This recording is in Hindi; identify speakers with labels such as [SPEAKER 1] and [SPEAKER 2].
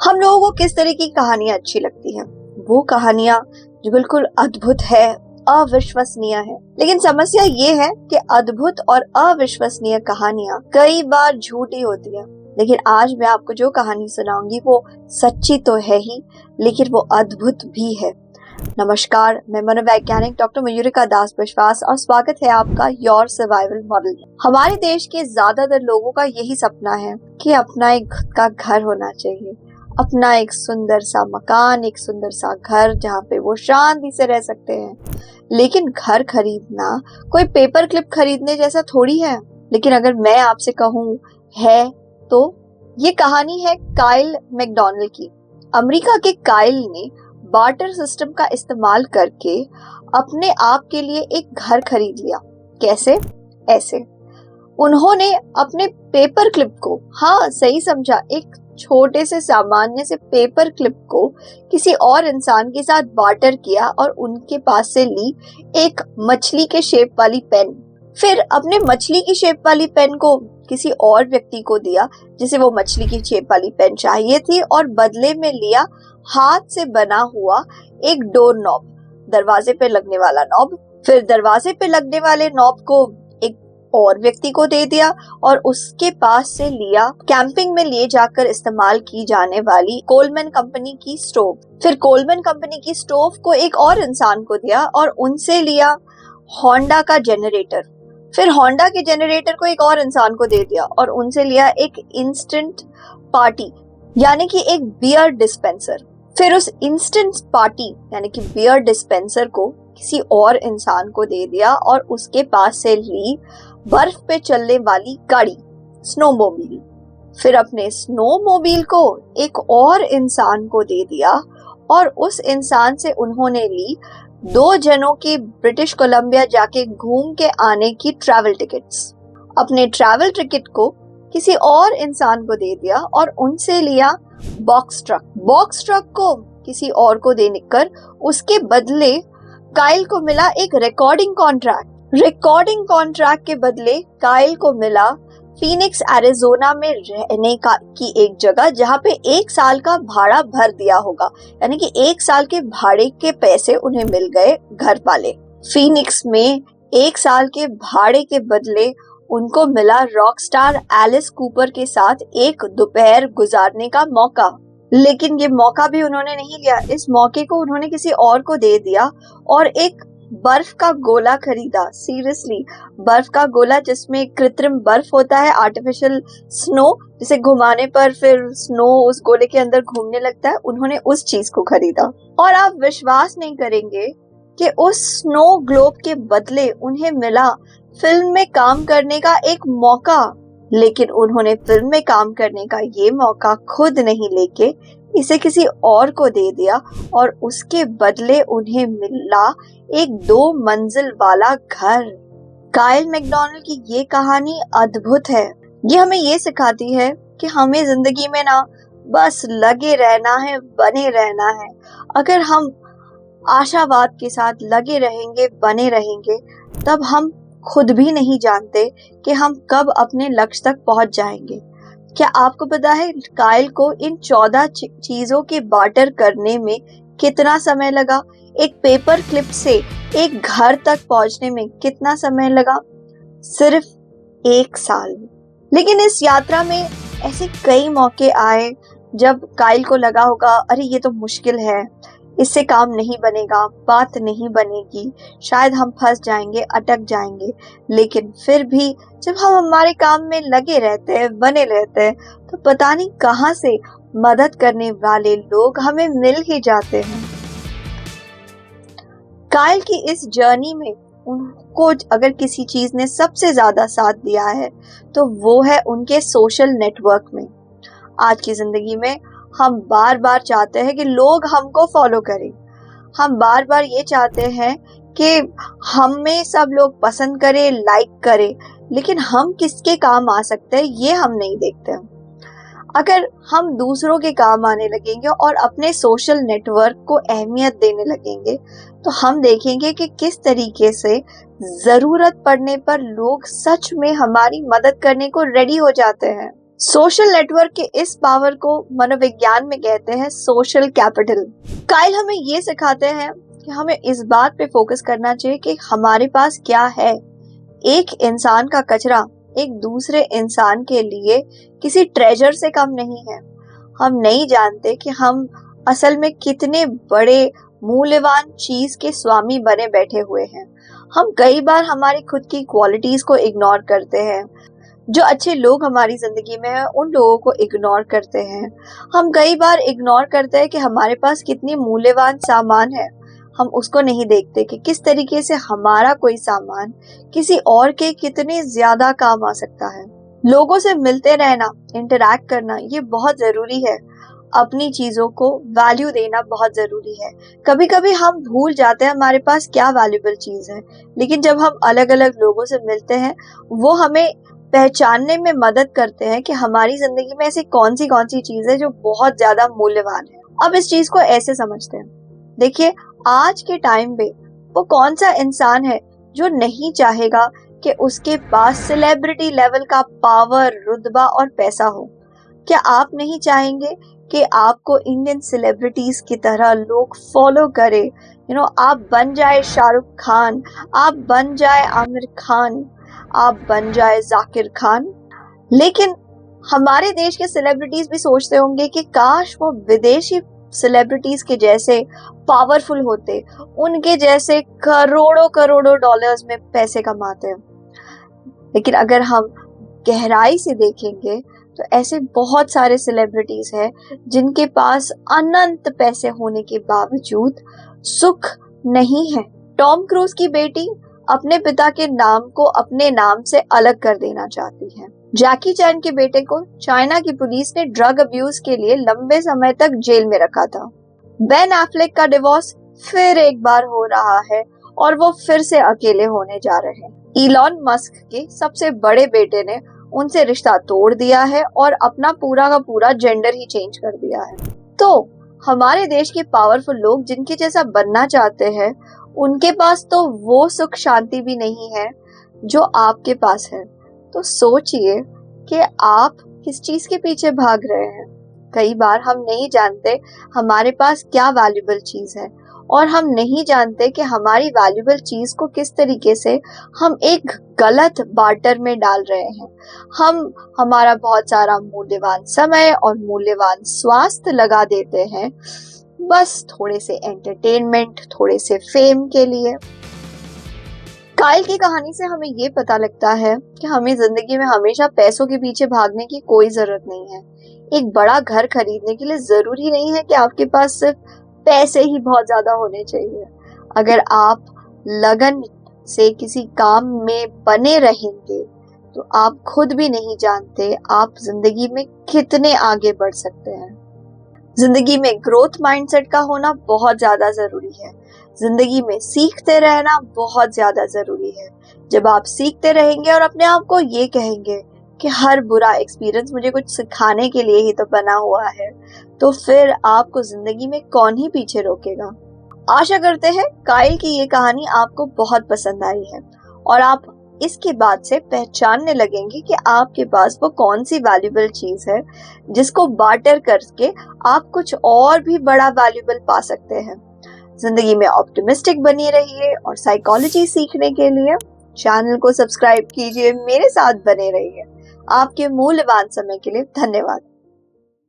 [SPEAKER 1] हम लोगों को किस तरह की कहानियां अच्छी लगती हैं? वो कहानियां जो बिल्कुल अद्भुत है, अविश्वसनीय है। लेकिन समस्या ये है कि अद्भुत और अविश्वसनीय कहानियां कई बार झूठी होती है। लेकिन आज मैं आपको जो कहानी सुनाऊंगी वो सच्ची तो है ही, लेकिन वो अद्भुत भी है। नमस्कार, मैं मनोवैज्ञानिक डॉक्टर मयूरिका दास विश्वास और स्वागत है आपका योर सर्वाइवल मॉडल। हमारे देश के ज्यादातर लोगों का यही सपना है कि अपना एक खुद का घर होना चाहिए, अपना एक सुंदर सा मकान, एक सुंदर सा घर जहाँ पे वो शांति से रह सकते हैं। लेकिन घर खरीदना कोई पेपर क्लिप खरीदने जैसा थोड़ी है। लेकिन अगर मैं आपसे कहूँ है तो ये कहानी है काइल मैकडॉनल्ड की। अमेरिका के काइल ने बार्टर सिस्टम का इस्तेमाल करके अपने आप के लिए एक घर खरीद लिया। कैसे? ऐसे उन्होंने अपने पेपर क्लिप को, हाँ सही समझा, एक छोटे से सामान्य से पेपर क्लिप को किसी और इंसान के साथ बार्टर किया और उनके पास से ली एक मछली के शेप वाली पेन। फिर अपने मछली की शेप वाली पेन को किसी और व्यक्ति को दिया जिसे वो मछली की शेप वाली पेन चाहिए थी, और बदले में लिया हाथ से बना हुआ एक डोर नॉब, दरवाजे पे लगने वाला नॉब। फिर दरवाजे पे लगने वाले नॉब को एक और व्यक्ति को दे दिया और उसके पास से लिया कैंपिंग में ले जाकर इस्तेमाल की जाने वाली कोलमैन कंपनी की स्टोव। फिर कोलमैन कंपनी की स्टोव को एक और इंसान को दिया और उनसे लिया होंडा का जनरेटर। फिर होंडा के जनरेटर को एक और इंसान को दे दिया और उनसे लिया एक इंस्टेंट पार्टी यानी कि एक बियर डिस्पेंसर। फिर उस इंस्टेंट पार्टी यानी कि बियर डिस्पेंसर को किसी और इंसान को दे दिया और उसके पास से ली बर्फ पे चलने वाली गाड़ी, स्नोमोबाइल। फिर अपने स्नोमोबाइल को एक और इंसान को दे दिया और उस इंसान से उन्होंने ली 2 जनों की ब्रिटिश कोलंबिया जाके घूम के आने की ट्रैवल टिकट्स। अपने ट्रैवल टिकट को किसी और इंसान को दे दिया और उनसे लिया बॉक्स ट्रक। बॉक्स ट्रक को किसी और को देकर उसके बदले काइल को मिला एक रिकॉर्डिंग कॉन्ट्रैक्ट। रिकॉर्डिंग कॉन्ट्रैक्ट के बदले काइल को मिला फीनिक्स एरिजोना में रहने की एक जगह जहाँ पे 1 साल का भाड़ा भर दिया होगा, यानी कि 1 साल के भाड़े के पैसे उन्हें मिल गए घर वाले। फीनिक्स में 1 साल के भाड़े के बदले उनको मिला रॉकस्टार एलिस कूपर के साथ एक दोपहर गुजारने का मौका। लेकिन ये मौका भी उन्होंने नहीं लिया। इस मौके को उन्होंने किसी और को दे दिया और एक बर्फ का गोला खरीदा। सीरियसली, बर्फ का गोला जिसमें कृत्रिम बर्फ होता है, आर्टिफिशियल स्नो, जिसे घुमाने पर फिर स्नो उस गोले के अंदर घूमने लगता है। उन्होंने उस चीज को खरीदा और आप विश्वास नहीं करेंगे कि उस स्नो ग्लोब के बदले उन्हें मिला फिल्म में काम करने का एक मौका। लेकिन उन्होंने फिल्म में काम करने का ये मौका खुद नहीं लेके इसे किसी और को दे दिया और उसके बदले उन्हें मिला एक 2 मंजिल वाला घर। काइल मैकडॉनल्ड की ये कहानी अद्भुत है। ये हमें ये सिखाती है कि हमें जिंदगी में ना बस लगे रहना है, बने रहना है। अगर हम आशावाद के साथ लगे रहेंगे, बने रहेंगे, तब हम खुद भी नहीं जानते कि हम कब अपने लक्ष्य तक पहुंच जाएंगे। क्या आपको पता है काइल को इन 14 चीजों के बार्टर करने में कितना समय लगा? एक पेपर क्लिप से एक घर तक पहुंचने में कितना समय लगा? सिर्फ 1 साल। लेकिन इस यात्रा में ऐसे कई मौके आए जब काइल को लगा होगा, अरे ये तो मुश्किल है, इससे काम नहीं बनेगा, बात नहीं बनेगी, शायद हम फंस जाएंगे, अटक जाएंगे। लेकिन फिर भी जब हम हमारे काम में लगे रहते हैं, बने रहते हैं, तो पता नहीं कहां से मदद करने वाले लोग हमें मिल ही जाते हैं। काइल की इस जर्नी में उनको अगर किसी चीज ने सबसे ज्यादा साथ दिया है तो वो है उनके सोशल नेटवर्क में। आज की जिंदगी में हम बार बार चाहते हैं कि लोग हमको फॉलो करें। हम बार बार ये चाहते हैं कि हमें सब लोग पसंद करें, लाइक करें, लेकिन हम किसके काम आ सकते हैं ये हम नहीं देखते हैं। अगर हम दूसरों के काम आने लगेंगे और अपने सोशल नेटवर्क को अहमियत देने लगेंगे तो हम देखेंगे कि किस तरीके से जरूरत पड़ने पर लोग सच में हमारी मदद करने को रेडी हो जाते हैं। सोशल नेटवर्क के इस पावर को मनोविज्ञान में कहते हैं सोशल कैपिटल। काइल हमें ये सिखाते हैं कि हमें इस बात पे फोकस करना चाहिए कि हमारे पास क्या है। एक इंसान का कचरा एक दूसरे इंसान के लिए किसी ट्रेजर से कम नहीं है। हम नहीं जानते कि हम असल में कितने बड़े मूल्यवान चीज के स्वामी बने बैठे हुए हैं। हम कई बार हमारी खुद की क्वालिटीज को इग्नोर करते हैं। जो अच्छे लोग हमारी जिंदगी में हैं उन लोगों को इग्नोर करते हैं। हम कई बार इग्नोर करते हैं कि हमारे पास कितनी मूल्यवान सामान है। हम उसको नहीं देखते कि किस तरीके से हमारा कोई सामान किसी और के कितने ज्यादा काम आ सकता है। लोगों से मिलते रहना, इंटरैक्ट करना, ये बहुत जरूरी है। अपनी चीजों को वैल्यू देना बहुत जरूरी है। कभी कभी हम भूल जाते हैं हमारे पास क्या वैल्यूएबल चीज है, लेकिन जब हम अलग अलग लोगों से मिलते हैं वो हमें पहचानने में मदद करते हैं कि हमारी जिंदगी में ऐसी कौन सी चीज है जो बहुत ज्यादा मूल्यवान है। अब इस चीज को ऐसे समझते हैं, देखिए आज के टाइम पे वो कौन सा इंसान है जो नहीं चाहेगा कि उसके पास सेलिब्रिटी लेवल का पावर, रुतबा और पैसा हो। क्या आप नहीं चाहेंगे कि आपको इंडियन सेलिब्रिटीज की तरह लोग फॉलो करे? आप बन जाए शाहरुख खान, आप बन जाए आमिर खान, आप बन जाए जाकिर खान। लेकिन हमारे देश के सेलिब्रिटीज भी सोचते होंगे कि काश वो विदेशी सेलिब्रिटीज के जैसे पावरफुल होते, उनके जैसे करोड़ों करोड़ों डॉलर्स में पैसे कमाते। लेकिन अगर हम गहराई से देखेंगे तो ऐसे बहुत सारे सेलिब्रिटीज हैं जिनके पास अनंत पैसे होने के बावजूद सुख नहीं है। टॉम क्रूज की बेटी अपने पिता के नाम को अपने नाम से अलग कर देना चाहती है। जैकी चैन के बेटे को चाइना की पुलिस ने ड्रग अब्यूज के लिए लंबे समय तक जेल में रखा था। बेन एफ्लेक का डिवोर्स फिर एक बार हो रहा है और वो फिर से अकेले होने जा रहे हैं। इलॉन मस्क के सबसे बड़े बेटे ने उनसे रिश्ता तोड़ दिया है और अपना पूरा का पूरा जेंडर ही चेंज कर दिया है। तो हमारे देश के पावरफुल लोग जिनके जैसा बनना चाहते हैं, उनके पास तो वो सुख शांति भी नहीं है जो आपके पास है। तो सोचिए कि आप किस चीज के पीछे भाग रहे हैं। कई बार हम नहीं जानते हमारे पास क्या वैल्यूएबल चीज है और हम नहीं जानते कि हमारी वैल्यूएबल चीज को किस तरीके से हम एक गलत बार्टर में डाल रहे हैं। हम हमारा बहुत सारा मूल्यवान समय और मूल्यवान स्वास्थ्य लगा देते हैं बस थोड़े से एंटरटेनमेंट, थोड़े से फेम के लिए। काइल की कहानी से हमें ये पता लगता है कि हमें जिंदगी में हमेशा पैसों के पीछे भागने की कोई जरूरत नहीं है। एक बड़ा घर खरीदने के लिए जरूरी नहीं है कि आपके पास सिर्फ पैसे ही बहुत ज्यादा होने चाहिए। अगर आप लगन से किसी काम में बने रहेंगे तो आप खुद भी नहीं जानते आप जिंदगी में कितने आगे बढ़ सकते हैं। जिंदगी में ग्रोथ माइंडसेट का होना बहुत ज्यादा जरूरी है। जिंदगी में सीखते रहना बहुत ज्यादा जरूरी है। जब आप सीखते रहेंगे और अपने आप को ये कहेंगे कि हर बुरा एक्सपीरियंस मुझे कुछ सिखाने के लिए ही तो बना हुआ है, तो फिर आपको जिंदगी में कौन ही पीछे रोकेगा। आशा करते हैं काइल की ये कहानी आपको बहुत पसंद आई है और आप इसके बाद से पहचानने लगेंगे कि आपके पास वो कौन सी वैल्यूएबल चीज है जिसको बार्टर करके आप कुछ और भी बड़ा वैल्यूएबल पा सकते हैं। जिंदगी में ऑप्टिमिस्टिक बनी रहिए और साइकोलॉजी सीखने के लिए चैनल को सब्सक्राइब कीजिए, मेरे साथ बने रहिए। आपके मूल्यवान समय के लिए धन्यवाद।